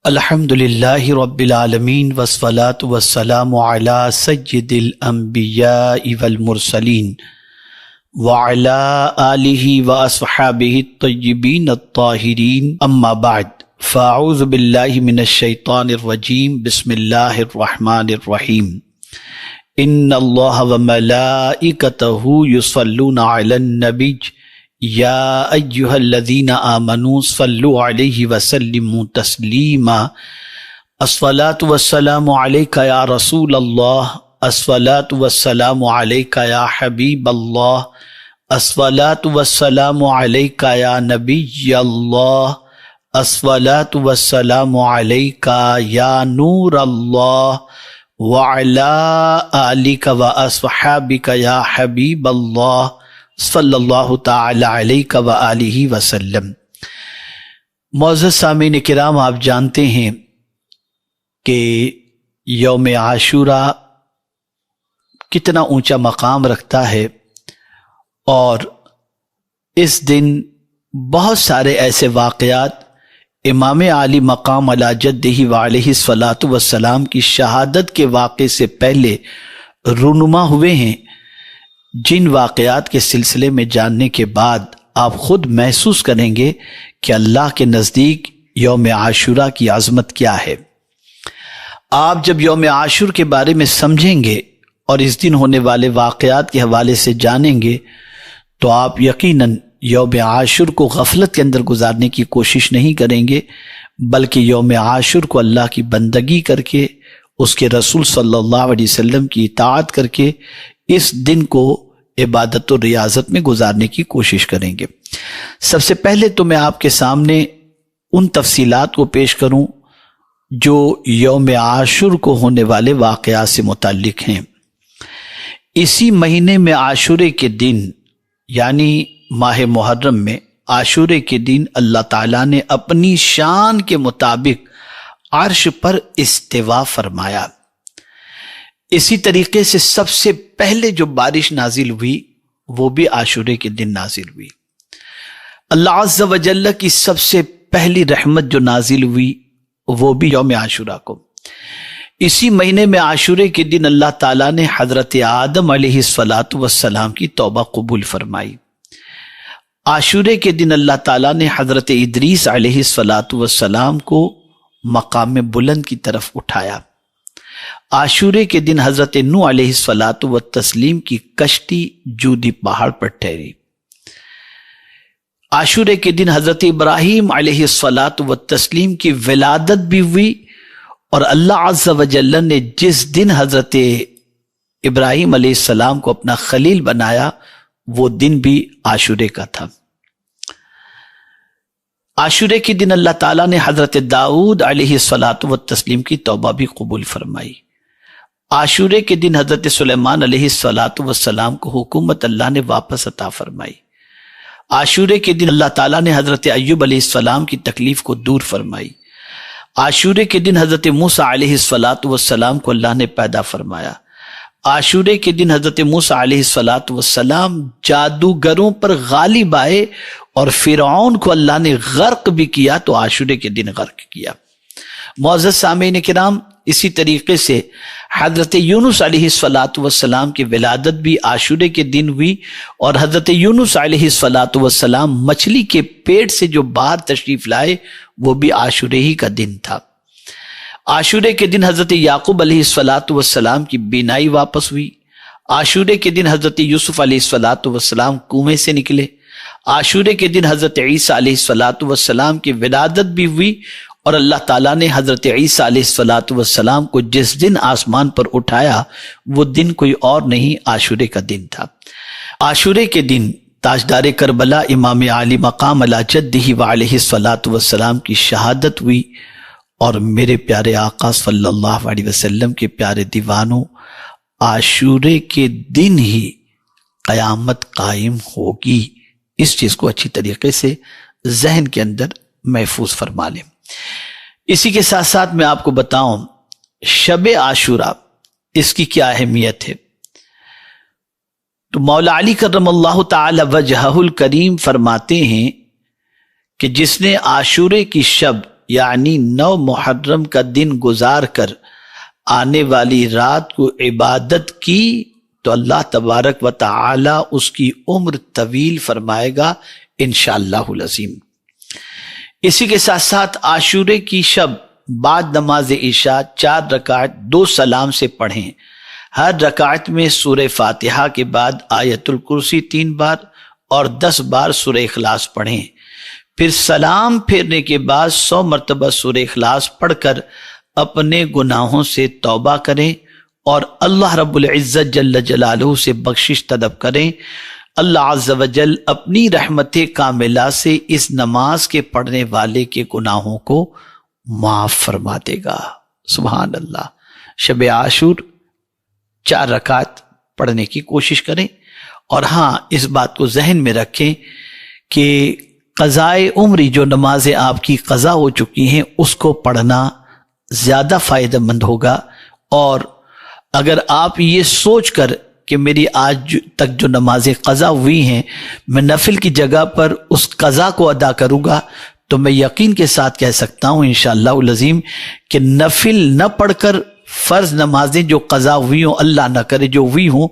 الحمدللہ رب العالمین والصلاة والسلام علی سید الانبیاء والمرسلین وعلی آلہ واصحابہ الطیبین الطاہرین اما بعد فاعوذ باللہ من الشیطان الرجیم بسم اللہ الرحمن الرحیم ان اللہ وملائکتہ یصلون علی النبی یا ایہا الذین آمنوا صلوا علیہ وسلموا تسلیما الصلاة والسلام علیک یا رسول اللہ الصلاة والسلام علیک یا حبیب اللہ الصلاة والسلام علیک یا نبی اللہ الصلاة والسلام علیک یا نور اللہ وعلی آلک واصحابک یا حبیب اللہ صلی اللہ تعالی علیہ وآلہ وسلم۔ معزز سامعین کرام، آپ جانتے ہیں کہ یوم عاشوراء کتنا اونچا مقام رکھتا ہے، اور اس دن بہت سارے ایسے واقعات امام عالی مقام علی جدہ وعلیہ الصلاۃ والسلام کی شہادت کے واقعے سے پہلے رونما ہوئے ہیں، جن واقعات کے سلسلے میں جاننے کے بعد آپ خود محسوس کریں گے کہ اللہ کے نزدیک یوم عاشوراء کی عظمت کیا ہے۔ آپ جب یوم عاشور کے بارے میں سمجھیں گے اور اس دن ہونے والے واقعات کے حوالے سے جانیں گے تو آپ یقیناً یوم عاشور کو غفلت کے اندر گزارنے کی کوشش نہیں کریں گے، بلکہ یوم عاشور کو اللہ کی بندگی کر کے، اس کے رسول صلی اللہ علیہ وسلم کی اطاعت کر کے اس دن کو عبادت و ریاضت میں گزارنے کی کوشش کریں گے۔ سب سے پہلے تو میں آپ کے سامنے ان تفصیلات کو پیش کروں جو یوم عاشور کو ہونے والے واقعات سے متعلق ہیں۔ اسی مہینے میں عاشورے کے دن، یعنی ماہ محرم میں عاشورے کے دن، اللہ تعالیٰ نے اپنی شان کے مطابق عرش پر استوا فرمایا۔ اسی طریقے سے سب سے پہلے جو بارش نازل ہوئی وہ بھی عاشورے کے دن نازل ہوئی۔ اللہ عز و جل کی سب سے پہلی رحمت جو نازل ہوئی وہ بھی یوم عاشوراء کو۔ اسی مہینے میں عاشورے کے دن اللہ تعالیٰ نے حضرت آدم علیہ السلام کی توبہ قبول فرمائی۔ عاشورے کے دن اللہ تعالیٰ نے حضرت ادریس علیہ السلام کو مقام بلند کی طرف اٹھایا۔ عاشورے کے دن حضرت نوح علیہ السلام کی کشتی جودی پہاڑ پر ٹھہری۔ عاشورے کے دن حضرت ابراہیم علیہ السلام کی ولادت بھی ہوئی، اور اللہ عز و جل نے جس دن حضرت ابراہیم علیہ السلام کو اپنا خلیل بنایا وہ دن بھی عاشورے کا تھا۔ عاشورے کے دن اللہ تعالیٰ نے حضرت داؤد علیہ السلام کی توبہ بھی قبول فرمائی۔ عاشورے کے دن حضرت سلیمان علیہ السلام کو حکومت اللہ نے واپس عطا فرمائی۔ عاشورے کے دن اللہ تعالیٰ نے حضرت ایوب علیہ السلام کی تکلیف کو دور فرمائی۔ عاشورے کے دن حضرت موسیٰ علیہ السلام کو اللہ نے پیدا فرمایا۔ عاشورے کے دن حضرت موسیٰ علیہ السلام جادوگروں پر غالب آئے، اور فرعون کو اللہ نے غرق بھی کیا تو عاشورے کے دن غرق کیا۔ معزز سامعین کرام، اسی طریقے سے حضرت یونس علیہ السلام کی ولادت بھی عاشورے کے دن ہوئی، اور حضرت یونس علیہ السلام مچھلی کے پیٹ سے جو باہر تشریف لائے وہ بھی عاشورے ہی کا دن تھا۔ عاشورے کے دن حضرت یعقوب علیہ السلام کی بینائی واپس ہوئی۔ عاشورے کے دن حضرت یوسف علیہ السلام کنویں سے نکلے۔ عاشورے کے دن حضرت عیسیٰ علیہ السلام کی ولادت بھی ہوئی، اور اللہ تعالیٰ نے حضرت عیسیٰ علیہ السلام کو جس دن آسمان پر اٹھایا وہ دن کوئی اور نہیں، عاشورے کا دن تھا۔ عاشورے کے دن تاجدار کربلا امام عالی مقام علی جدہ وعلیہ السلام کی شہادت ہوئی، اور میرے پیارے آقا صلی اللہ علیہ وسلم کے پیارے دیوانوں، عاشورے کے دن ہی قیامت قائم ہوگی۔ اس چیز کو اچھی طریقے سے ذہن کے اندر محفوظ فرما لیں۔ اسی کے ساتھ ساتھ میں آپ کو بتاؤں شب عاشوراء اس کی کیا اہمیت ہے۔ تو مولا علی کرم اللہ تعالی وجہہ الکریم فرماتے ہیں کہ جس نے عاشورے کی شب یعنی 9 محرم کا دن گزار کر آنے والی رات کو عبادت کی تو اللہ تبارک و تعالی اس کی عمر طویل فرمائے گا انشاءاللہ العظیم۔ اسی کے ساتھ ساتھ عاشورے کی شب بعد نماز عشاء 4 رکعت 2 سلام سے پڑھیں۔ ہر رکعت میں سورہ فاتحہ کے بعد آیت الکرسی 3 بار اور 10 بار سورہ اخلاص پڑھیں، پھر سلام پھیرنے کے بعد 100 مرتبہ سورہ اخلاص پڑھ کر اپنے گناہوں سے توبہ کریں اور اللہ رب العزت جل جلالہ سے بخشش طلب کریں۔ اللہ عز و جل اپنی رحمت کاملہ سے اس نماز کے پڑھنے والے کے گناہوں کو معاف فرما دے گا۔ سبحان اللہ۔ شب عاشور 4 رکعت پڑھنے کی کوشش کریں، اور ہاں اس بات کو ذہن میں رکھیں کہ قضائے عمری جو نمازیں آپ کی قضا ہو چکی ہیں اس کو پڑھنا زیادہ فائدہ مند ہوگا، اور اگر آپ یہ سوچ کر کہ میری آج تک جو نمازیں قضا ہوئی ہیں میں نفل کی جگہ پر اس قضا کو ادا کروں گا، تو میں یقین کے ساتھ کہہ سکتا ہوں انشاءاللہ العظیم کہ نفل نہ پڑھ کر فرض نمازیں جو قضا ہوئی ہوں، اللہ نہ کرے جو ہوئی ہوں،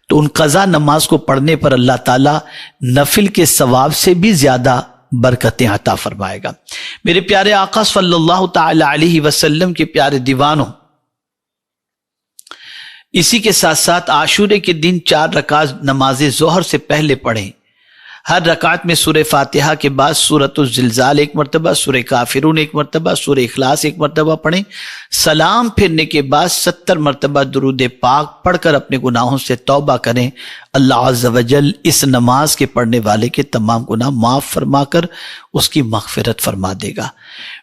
تو ان قضا نماز کو پڑھنے پر اللہ تعالیٰ نفل کے ثواب سے بھی زیادہ برکتیں عطا فرمائے گا۔ میرے پیارے آقا صلی اللہ تعالی علیہ وسلم کے پیارے دیوانوں، اسی کے ساتھ ساتھ عاشورے کے دن 4 رکعت نماز ظہر سے پہلے پڑھیں۔ ہر رکعت میں سورہ فاتحہ کے بعد سورۃ الزلزال 1 مرتبہ، سورہ کافرون 1 مرتبہ، سورہ اخلاص 1 مرتبہ پڑھیں۔ سلام پھرنے کے بعد 70 مرتبہ درود پاک پڑھ کر اپنے گناہوں سے توبہ کریں۔ اللہ عز و جل اس نماز کے پڑھنے والے کے تمام گناہ معاف فرما کر اس کی مغفرت فرما دے گا۔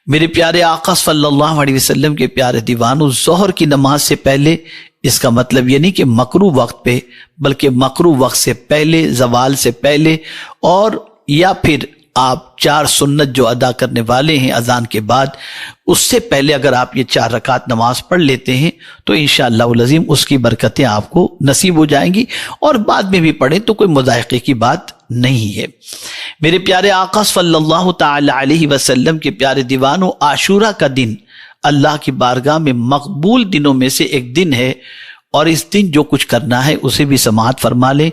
میرے پیارے آقا صلی اللہ علیہ وسلم کے پیارے دیوانوں، ظہر کی نماز سے پہلے، اس کا مطلب یہ نہیں کہ مکروہ وقت پہ، بلکہ مکروہ وقت سے پہلے، زوال سے پہلے، اور یا پھر آپ 4 سنت جو ادا کرنے والے ہیں اذان کے بعد، اس سے پہلے اگر آپ یہ 4 رکعت نماز پڑھ لیتے ہیں تو انشاءاللہ العظیم اس کی برکتیں آپ کو نصیب ہو جائیں گی، اور بعد میں بھی پڑھیں تو کوئی مضائقے کی بات نہیں ہے۔ میرے پیارے آقا صلی اللہ تعالی علیہ وسلم کے پیارے دیوانوں، عاشورہ کا دن اللہ کی بارگاہ میں مقبول دنوں میں سے ایک دن ہے، اور اس دن جو کچھ کرنا ہے اسے بھی سماعت فرما لیں۔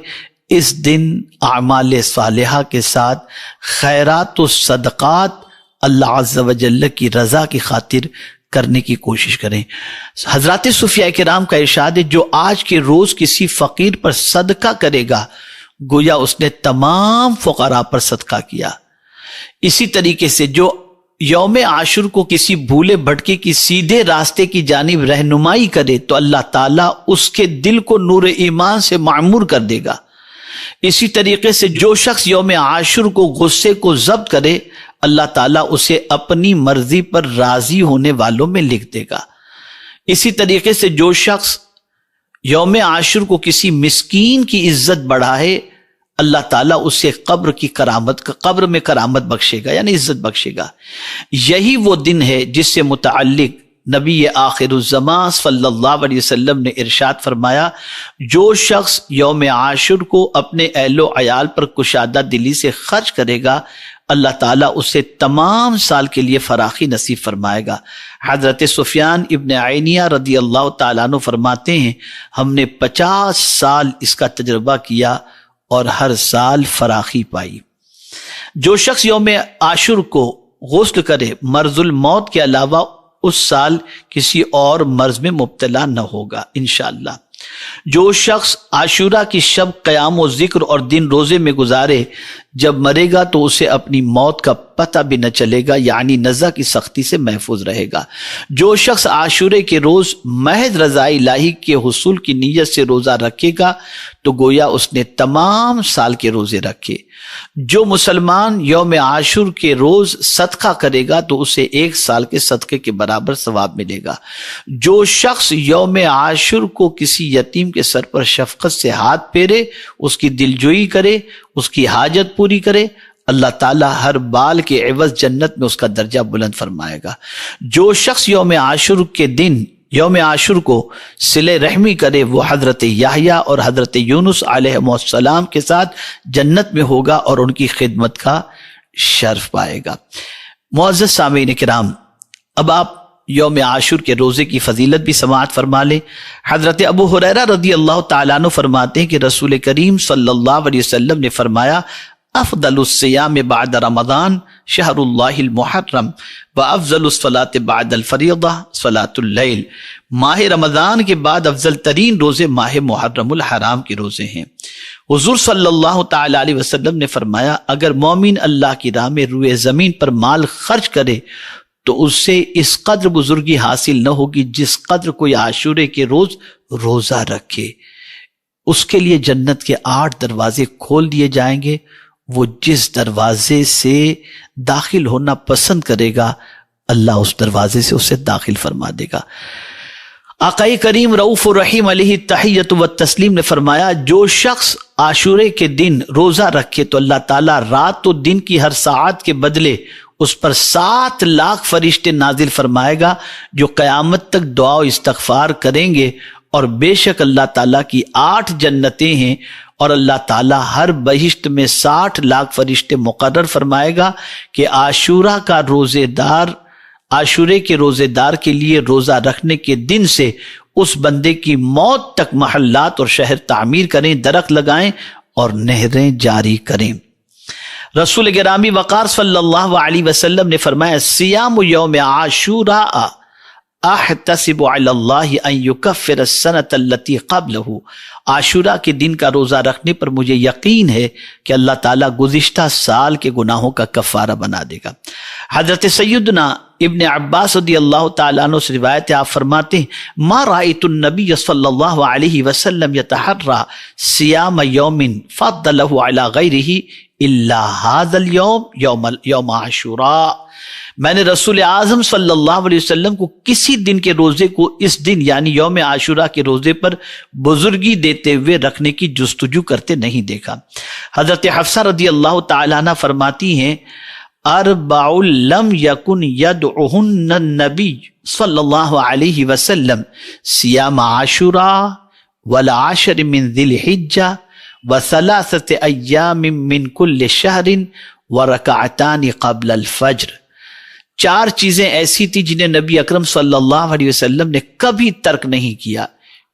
اس دن اعمال صالحہ کے ساتھ خیرات و صدقات اللہ عز و جل کی رضا کی خاطر کرنے کی کوشش کریں۔ حضرات صوفیاء کرام کا ارشاد ہے، جو آج کے روز کسی فقیر پر صدقہ کرے گا گویا اس نے تمام فقراء پر صدقہ کیا۔ اسی طریقے سے جو یوم عاشور کو کسی بھولے بھٹکے کی سیدھے راستے کی جانب رہنمائی کرے تو اللہ تعالیٰ اس کے دل کو نور ایمان سے معمور کر دے گا۔ اسی طریقے سے جو شخص یوم عاشور کو غصے کو ضبط کرے، اللہ تعالیٰ اسے اپنی مرضی پر راضی ہونے والوں میں لکھ دے گا۔ اسی طریقے سے جو شخص یوم عاشور کو کسی مسکین کی عزت بڑھائے، اللہ تعالیٰ اسے قبر میں کرامت بخشے گا، یعنی عزت بخشے گا۔ یہی وہ دن ہے جس سے متعلق نبی آخر الزمان صلی اللہ علیہ وسلم نے ارشاد فرمایا، جو شخص یوم عاشور کو اپنے اہل و عیال پر کشادہ دلی سے خرچ کرے گا، اللہ تعالیٰ اسے تمام سال کے لیے فراخی نصیب فرمائے گا۔ حضرت سفیان ابن عینیہ رضی اللہ تعالیٰ عنہ فرماتے ہیں، ہم نے 50 سال اس کا تجربہ کیا اور ہر سال فراخی پائی۔ جو شخص یوم عاشور کو غسل کرے، مرض الموت کے علاوہ اس سال کسی اور مرض میں مبتلا نہ ہوگا انشاءاللہ۔ جو شخص عاشورہ کی شب قیام و ذکر اور دن روزے میں گزارے، جب مرے گا تو اسے اپنی موت کا پتہ بھی نہ چلے گا، یعنی نزع کی سختی سے محفوظ رہے گا۔ جو شخص عاشورے کے روز محض رضا الہی کے حصول کی نیت سے روزہ رکھے گا تو گویا اس نے تمام سال کے روزے رکھے۔ جو مسلمان یوم عاشور کے روز صدقہ کرے گا تو اسے 1 سال کے صدقے کے برابر ثواب ملے گا۔ جو شخص یوم عاشور کو کسی یتیم کے سر پر شفقت سے ہاتھ پھیرے، اس کی دلجوئی کرے، اس کی حاجت پوری کرے، اللہ تعالیٰ ہر بال کے عوض جنت میں اس کا درجہ بلند فرمائے گا۔ جو شخص یوم عاشور کو صلہ رحمی کرے، وہ حضرت یحییٰ اور حضرت یونس علیہ السلام کے ساتھ جنت میں ہوگا اور ان کی خدمت کا شرف پائے گا۔ معزز سامعین کرام، اب آپ یوم عاشور کے روزے کی فضیلت بھی سماعت فرما لیں۔ حضرت ابو ہریرہ رضی اللہ تعالیٰ عنہ فرماتے ہیں کہ رسول کریم صلی اللہ علیہ وسلم نے فرمایا افضل الصیام بعد رمضان شہر اللہ المحرم وافضل الصلاۃ بعد الفریضہ صلاۃ اللیل، ماہ رمضان کے بعد افضل ترین روزے ماہ محرم الحرام کے روزے ہیں۔ حضور صلی اللہ تعالی علیہ وسلم نے فرمایا اگر مومن اللہ کی راہ میں روئے زمین پر مال خرچ کرے تو اس سے اس قدر بزرگی حاصل نہ ہوگی جس قدر کوئی عاشورے کے روز روزہ رکھے۔ اس کے لیے جنت کے 8 دروازے کھول دیے جائیں گے، وہ جس دروازے سے داخل ہونا پسند کرے گا اللہ اس دروازے سے اسے داخل فرما دے گا۔ آقائے کریم رؤوف الرحیم علیہ التحیۃ والتسلیم نے فرمایا جو شخص عاشورے کے دن روزہ رکھے تو اللہ تعالیٰ رات و دن کی ہر ساعت کے بدلے اس پر 7 لاکھ فرشتے نازل فرمائے گا جو قیامت تک دعا و استغفار کریں گے، اور بے شک اللہ تعالیٰ کی 8 جنتیں ہیں اور اللہ تعالیٰ ہر بہشت میں 60 لاکھ فرشتے مقرر فرمائے گا کہ عاشورے کے روزے دار کے لیے روزہ رکھنے کے دن سے اس بندے کی موت تک محلات اور شہر تعمیر کریں، درخت لگائیں اور نہریں جاری کریں۔ رسول گرامی وقار صلی اللہ علیہ وسلم نے فرمایا صیام یوم عاشوراء احتسب علی اللہ ان یکفر السنۃ التي قبلہ، عاشورہ کے دن کا روزہ رکھنے پر مجھے یقین ہے کہ اللہ تعالیٰ گزشتہ سال کے گناہوں کا کفارہ بنا دے گا۔ حضرت سیدنا ابن عباس رضی اللہ تعالیٰ عنہ سے روایت ہے، آپ فرماتے ہیں ما رأیت النبی صلی اللہ علیہ وسلم یتحرى صیام یوم فضلہ علی غیرہ الا ھذا اليوم یوم عاشوراء، میں نے رسول اعظم صلی اللہ علیہ وسلم کو کسی دن کے روزے کو اس دن یعنی یوم عاشوراء کے روزے پر بزرگی دیتے ہوئے رکھنے کی جستجو کرتے نہیں دیکھا۔ حضرت حفصہ رضی اللہ تعالیٰ عنہ فرماتی ہیں اربع لم یکن یدعہن النبی صلی اللہ علیہ وسلم صیام عاشوراء والعشر من ذی الحجہ وثلاثة ایام من کل شہر ورکعتان قبل الفجر، 4 چیزیں ایسی تھی جنہیں نبی اکرم صلی اللہ علیہ وسلم نے کبھی ترک نہیں کیا،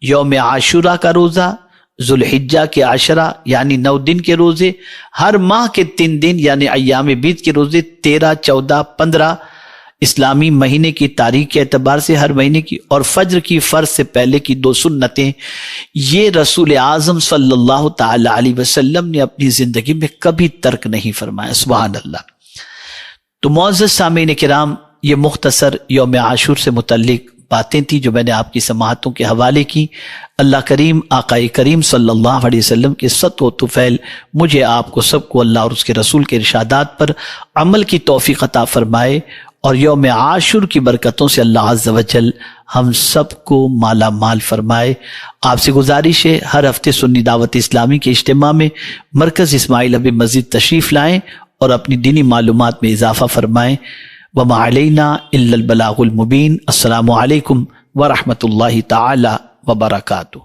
یوم عاشوراء کا روزہ، ذوالحجہ کے 10 یعنی 9 دن کے روزے، ہر ماہ کے 3 دن یعنی ایام بیت کے روزے 13، 14، 15 اسلامی مہینے کی تاریخ کے اعتبار سے ہر مہینے کی، اور فجر کی فرض سے پہلے کی 2 سنتیں، یہ رسول اعظم صلی اللہ تعالی علیہ وسلم نے اپنی زندگی میں کبھی ترک نہیں فرمایا۔ سبحان اللہ۔ تو معزز سامعین کرام، یہ مختصر یوم عاشور سے متعلق باتیں تھیں جو میں نے آپ کی سماعتوں کے حوالے کی۔ اللہ کریم آقائے کریم صلی اللہ علیہ وسلم کے صدق و طفیل مجھے آپ کو سب کو اللہ اور اس کے رسول کے ارشادات پر عمل کی توفیق عطا فرمائے، اور یوم عاشور کی برکتوں سے اللہ عز و جل ہم سب کو مالا مال فرمائے۔ آپ سے گزارش ہے ہر ہفتے سنی دعوت اسلامی کے اجتماع میں مرکز اسماعیل حبیب مسجد تشریف لائیں اور اپنی دینی معلومات میں اضافہ فرمائیں۔ وما علینا الا البلاغ المبین۔ السلام علیکم ورحمۃ اللہ تعالی وبرکاتہ۔